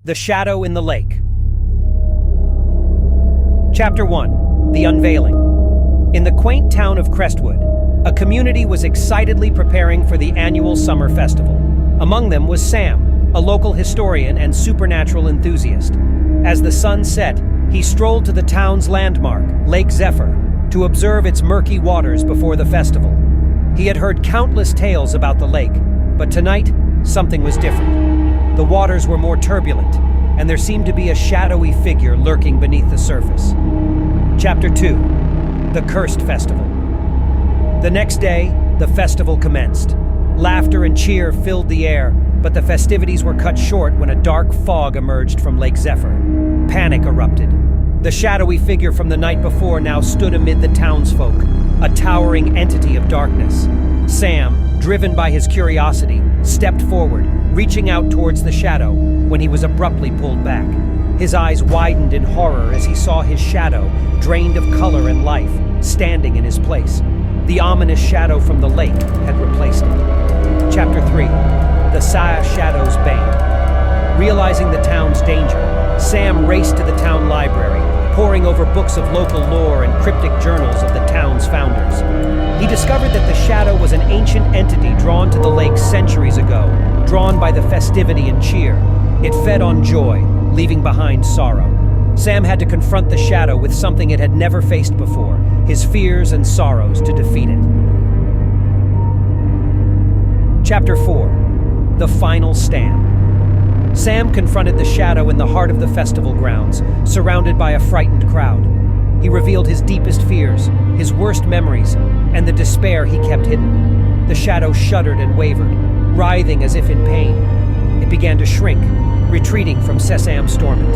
The Shadow in the Lake. Chapter 1. The Unveiling. In the quaint town of Crestwood, a community was excitedly preparing for the annual summer festival. Among them was Sam, a local historian and supernatural enthusiast. As the sun set, he strolled to the town's landmark, Lake Zephyr, to observe its murky waters before the festival. He had heard countless tales about the lake, but tonight, something was different. The waters were more turbulent, and there seemed to be a shadowy figure lurking beneath the surface. Chapter 2. The Cursed Festival. The next day, the festival commenced. Laughter and cheer filled the air, but the festivities were cut short when a dark fog emerged from Lake Zephyr. Panic erupted. The shadowy figure from the night before now stood amid the townsfolk, a towering entity of darkness. Sam, driven by his curiosity, stepped forward, reaching out towards the shadow, when he was abruptly pulled back. His eyes widened in horror as he saw his shadow, drained of color and life, standing in his place. The ominous shadow from the lake had replaced it. Chapter 3. The Saya Shadow's Bane. Realizing the town's danger, Sam raced to the town library, poring over books of local lore and cryptic journals of the town's founders. He discovered that the shadow was an ancient entity drawn to the lake centuries ago, drawn by the festivity and cheer. It fed on joy, leaving behind sorrow. Sam had to confront the shadow with something it had never faced before, his fears and sorrows to defeat it. Chapter 4. The Final Stand. Sam confronted the shadow in the heart of the festival grounds, surrounded by a frightened crowd. He revealed his deepest fears, his worst memories, and the despair he kept hidden. The shadow shuddered and wavered, writhing as if in pain. It began to shrink, retreating from Sesam's torment.